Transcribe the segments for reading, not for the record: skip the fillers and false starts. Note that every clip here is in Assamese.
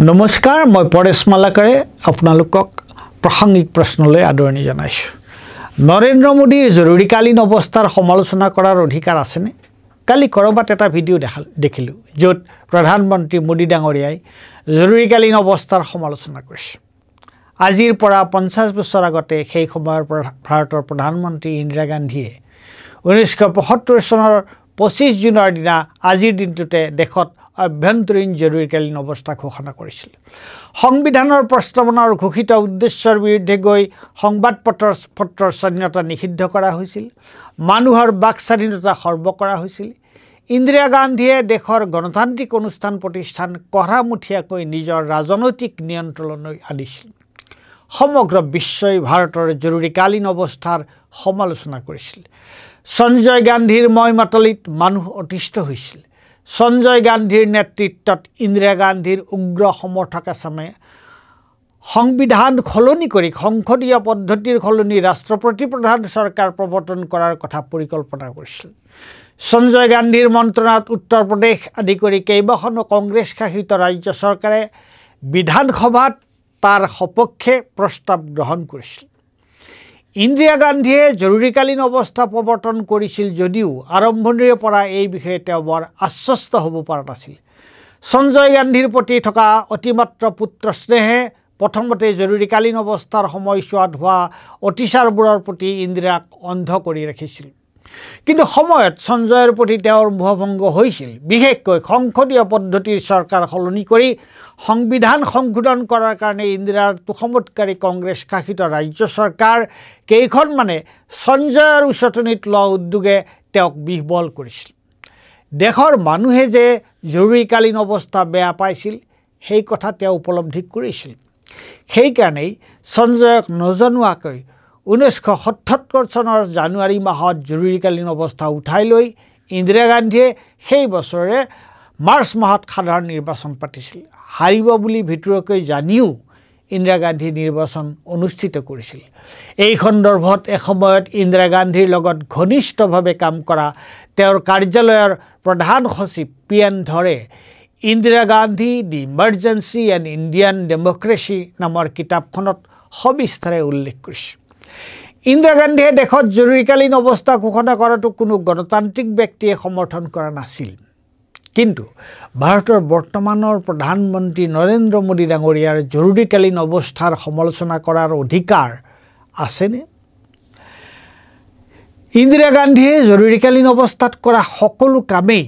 নমস্কাৰ মই পৰেশ মালাকাৰে আপোনালোকক প্ৰাসংগিক প্ৰশ্নলৈ আদৰণি জনাইছো। নৰেন্দ্ৰ মোদীৰ জৰুৰীকালীন অৱস্থাৰ সমালোচনা কৰাৰ অধিকাৰ আছেনে? কালি কৰবাত এটা ভিডিঅ' দেখিলোঁ য'ত প্ৰধানমন্ত্ৰী মোদী ডাঙৰীয়াই জৰুৰীকালীন অৱস্থাৰ সমালোচনা কৰিছে। আজিৰ পৰা 50 বছৰ আগতে সেই সময়ৰ ভাৰতৰ প্ৰধানমন্ত্ৰী ইন্দিৰা গান্ধীয়ে 1975 চনৰ 25 জুনৰ দিনা আজিৰ দিনটোতে দেশত আভ্যন্তৰীণ জৰুৰীকালীন অৱস্থা ঘোষণা কৰিছিল। সংবিধানৰ প্ৰস্তাৱনাৰ ঘোষিত উদ্দেশ্যৰ বিৰুদ্ধে গৈ সংবাদ পত্ৰৰ স্বাধীনতা নিষিদ্ধ কৰা হৈছিল। মানুহৰ বাক স্বাধীনতা খৰ্ব কৰা হৈছিল। ইন্দিৰা গান্ধীয়ে দেশৰ গণতান্ত্ৰিক অনুষ্ঠান প্ৰতিষ্ঠান কঢ়ামুঠিয়াকৈ নিজৰ ৰাজনৈতিক নিয়ন্ত্ৰণলৈ আনিছিল। সমগ্ৰ বিশ্বই ভাৰতৰ জৰুৰীকালীন অৱস্থাৰ সমালোচনা কৰিছিল। সঞ্জয় গান্ধীৰ মই মাতলিত মানুহ অতিষ্ঠ হৈছিল। সঞ্জয় গান্ধীৰ নেতৃত্বত ইন্দিৰা গান্ধীৰ উগ্ৰ সমৰ্থক আছামে সংবিধান সলনি কৰি সংসদীয় পদ্ধতিৰ সলনি ৰাষ্ট্ৰপতি প্ৰধান চৰকাৰ প্ৰৱৰ্তন কৰাৰ কথা পৰিকল্পনা কৰিছিল। সঞ্জয় গান্ধীৰ মন্ত্ৰণাত উত্তৰ প্ৰদেশ আদি কৰি কেইবাখনো কংগ্ৰেছ শাসিত ৰাজ্য চৰকাৰে বিধানসভাত তাৰ সপক্ষে প্ৰস্তাৱ গ্ৰহণ কৰিছিল। ইন্দিৰা গান্ধীয়ে জৰুৰীকালীন অৱস্থা প্ৰৱৰ্তন কৰিছিল যদিও আৰম্ভণিৰে পৰা এই বিষয়ে তেওঁ বৰ আশ্বস্ত হ'ব পৰা নাছিল। সঞ্জয় গান্ধীৰ প্ৰতি থকা অতিমাত্ৰ পুত্ৰ স্নেহে প্ৰথমতে জৰুৰীকালীন অৱস্থাৰ সময়ছোৱাত হোৱা অত্যাচাৰবোৰৰ প্ৰতি ইন্দিৰাক অন্ধ কৰি ৰাখিছিল। কিন্তু সময়ত সঞ্জয়ৰ প্ৰতি তেওঁৰ মোহভংগ হৈছিল। বিশেষকৈ সংসদীয় পদ্ধতিৰ চৰকাৰ সলনি কৰি সংবিধান সংশোধন কৰাৰ কাৰণে ইন্দিৰাৰ তোষামোদকাৰী কংগ্ৰেছ শাসিত ৰাজ্য চৰকাৰ কেইখনমানে সঞ্জয়ৰ উচতনিত লোৱা উদ্যোগে তেওঁক বিহ্বল কৰিছিল। দেশৰ মানুহে যে জৰুৰীকালীন অৱস্থা বেয়া পাইছিল সেই কথা তেওঁ উপলব্ধি কৰিছিল। সেইকাৰণেই সঞ্জয়ক নজনোৱাকৈ 1977 চনৰ জানুৱাৰী মাহত জৰুৰীকালীন অৱস্থা উঠাই লৈ ইন্দিৰা গান্ধীয়ে সেই বছৰে মাৰ্চ মাহত সাধাৰণ নিৰ্বাচন পাতিছিল। হাৰিব বুলি ভিতৰুৱাকৈ জানিও ইন্দিৰা গান্ধী নিৰ্বাচন অনুষ্ঠিত কৰিছিল। এই সন্দৰ্ভত এসময়ত ইন্দিৰা গান্ধীৰ লগত ঘনিষ্ঠভাৱে কাম কৰা তেওঁৰ কাৰ্যালয়ৰ প্ৰধান সচিব PN ধৰে ইন্দিৰা গান্ধী দি ইমাৰ্জেঞ্চি এণ্ড ইণ্ডিয়ান ডেম'ক্ৰেচি নামৰ কিতাপখনত সবিস্তাৰে উল্লেখ কৰিছে। ইন্দিৰা গান্ধীয়ে দেশত জৰুৰীকালীন অৱস্থা ঘোষণা কৰাটো কোনো গণতান্ত্ৰিক ব্যক্তিয়ে সমৰ্থন কৰা নাছিল। কিন্তু ভাৰতৰ বৰ্তমানৰ প্ৰধানমন্ত্ৰী নৰেন্দ্ৰ মোদী ডাঙৰীয়াৰ জৰুৰীকালীন অৱস্থাৰ সমালোচনা কৰাৰ অধিকাৰ আছেনে? ইন্দিৰা গান্ধীয়ে জৰুৰীকালীন অৱস্থাত কৰা সকলো কামেই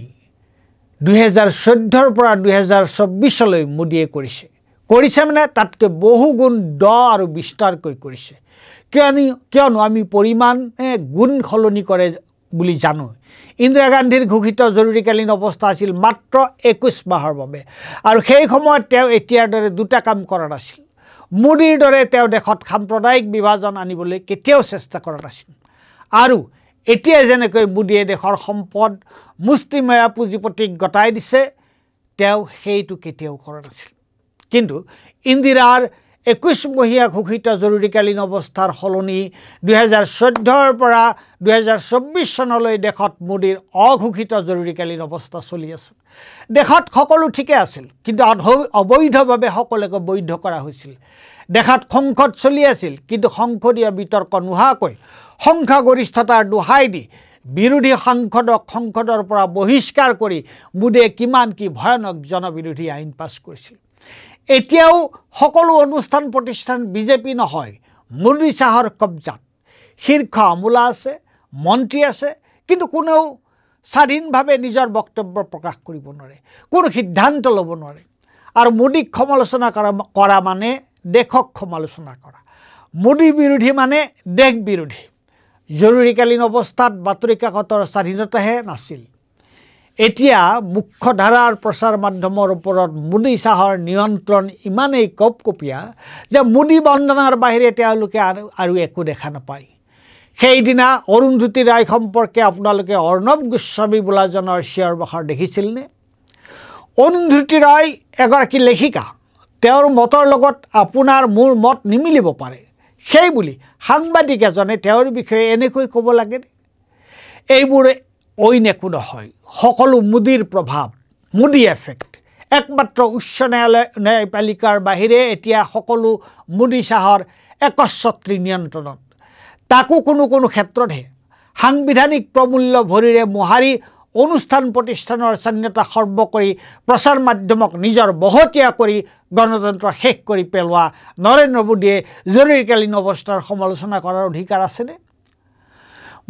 2014 পৰা 2024 মোদীয়ে কৰিছে মানে তাতকৈ বহু গুণ দ আৰু বিস্তাৰকৈ কৰিছে। কিয়নো আমি পৰিমাণে গুণ সলনি কৰে বুলি জানো। ইন্দিৰা গান্ধীৰ ঘোষিত জৰুৰীকালীন অৱস্থা আছিল মাত্ৰ 21 মাহৰ বাবে আৰু সেই সময়ত তেওঁ এতিয়াৰ দৰে দুটা কাম কৰা নাছিল। মোদীৰ দৰে তেওঁ দেশত সাম্প্ৰদায়িক বিভাজন আনিবলৈ কেতিয়াও চেষ্টা কৰা নাছিল। আৰু এতিয়া যেনেকৈ মোদীয়ে দেশৰ সম্পদ মুষ্টিমেয় পুঁজিপতিক গতাই দিছে তেওঁ সেইটো কেতিয়াও কৰা নাছিল। কিন্তু ইন্দিৰাৰ 21মহীয়া ঘোষিত জৰুৰীকালীন অৱস্থাৰ সলনি 2014 পৰা 2024 চনলৈ দেশত মোদীৰ অঘোষিত জৰুৰীকালীন অৱস্থা চলি আছে। দেশত সকলো ঠিকে আছিল কিন্তু অবৈধভাৱে সকলোকে বৈধ কৰা হৈছিল। দেশত সংসদ চলি আছিল কিন্তু সংসদীয় বিতৰ্ক নোহোৱাকৈ সংখ্যাগৰিষ্ঠতাৰ দোহাই দি বিৰোধী সাংসদক সংসদৰ পৰা বহিষ্কাৰ কৰি মোদীয়ে কিমান কি ভয়ানক জনবিৰোধী আইন পাছ কৰিছিল। এতিয়াও সকলো অনুষ্ঠান প্ৰতিষ্ঠান বিজেপি নহয় মোদী শ্বাহৰ কব্জাত। শীৰ্ষ আমোলা আছে, মন্ত্ৰী আছে, কিন্তু কোনেও স্বাধীনভাৱে নিজৰ বক্তব্য প্ৰকাশ কৰিব নোৱাৰে, কোনো সিদ্ধান্ত ল'ব নোৱাৰে। আৰু মোদীক সমালোচনা কৰা মানে দেশক সমালোচনা কৰা। মোদী বিৰোধী মানে দেশ বিৰোধী। জৰুৰীকালীন অৱস্থাত বাতৰি কাকতৰ স্বাধীনতাহে নাছিল। এতিয়া মুখ্য ধাৰাৰ প্ৰচাৰ মাধ্যমৰ ওপৰত মোদী শ্বাহৰ নিয়ন্ত্ৰণ ইমানেই কপকপীয়া যে মোদী বন্দনাৰ বাহিৰে তেওঁলোকে আৰু একো দেখা নাপায়। সেইদিনা অৰুন্ধতী ৰায় সম্পৰ্কে আপোনালোকে অৰ্ণৱ গোস্বামী বোলাজনৰ চিঞৰ বাখৰ দেখিছিলনে? অৰুন্ধতী ৰায় এগৰাকী লেখিকা। তেওঁৰ মতৰ লগত আপোনাৰ মোৰ মত নিমিলিব পাৰে। সেই বুলি সাংবাদিক এজনে তেওঁৰ বিষয়ে এনেকৈ ক'ব লাগে? এইবোৰ অইন একো নহয়, সকলো মোদীৰ প্ৰভাৱ, মোদী এফেক্ট। একমাত্ৰ উচ্চ ন্যায়পালিকাৰ বাহিৰে এতিয়া সকলো মোদী শ্বাহৰ একচ্ছত্ৰী নিয়ন্ত্ৰণত তাকো কোনো ক্ষেত্ৰতহে সাংবিধানিক প্ৰমূল্য ভৰিৰে মোহাৰি অনুষ্ঠান প্ৰতিষ্ঠানৰ স্বাধীনতা সৰ্ব কৰি প্ৰচাৰ মাধ্যমক নিজৰ বহতীয়া কৰি গণতন্ত্ৰ শেষ কৰি পেলোৱা নৰেন্দ্ৰ মোদীয়ে জৰুৰীকালীন অৱস্থাৰ সমালোচনা কৰাৰ অধিকাৰ আছেনে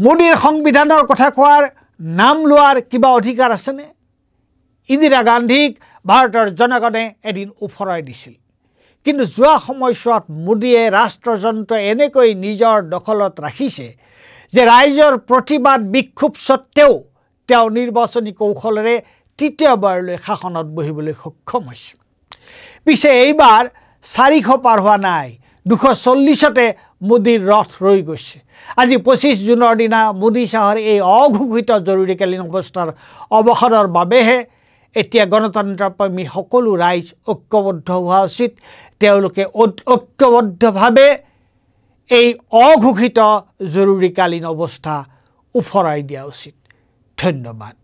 মোদীৰ সংবিধানৰ কথা কোৱাৰ নাম লোৱাৰ কিবা অধিকাৰ আছেনে ইন্দিৰা গান্ধীক ভাৰতৰ জনগণে এদিন উফৰাই দিছিল কিন্তু যোৱা সময়ছোৱাত মোদীয়ে ৰাষ্ট্ৰযন্ত্ৰ এনেকৈ নিজৰ দখলত ৰাখিছে যে ৰাইজৰ প্ৰতিবাদ বিক্ষোভ সত্ত্বেও তেওঁ নিৰ্বাচনী কৌশলেৰে তৃতীয়বাৰলৈ শাসনত বহিবলৈ সক্ষম হৈছে পিছে এইবাৰ 400 পাৰ হোৱা নাই 240তে মোদীৰ ৰথ ৰৈ গৈছে আজি 25 জুনৰ দিনা মোদী শ্বাহৰ এই অঘোষিত জৰুৰীকালীন অৱস্থাৰ অৱসানৰ বাবেহে এতিয়া গণতন্ত্ৰপ্ৰেমী সকলো ৰাইজ ঐক্যবদ্ধ হোৱা উচিত তেওঁলোকে ঐক্যবদ্ধভাৱে এই অঘোষিত জৰুৰীকালীন অৱস্থা উফৰাই দিয়া উচিত ধন্যবাদ।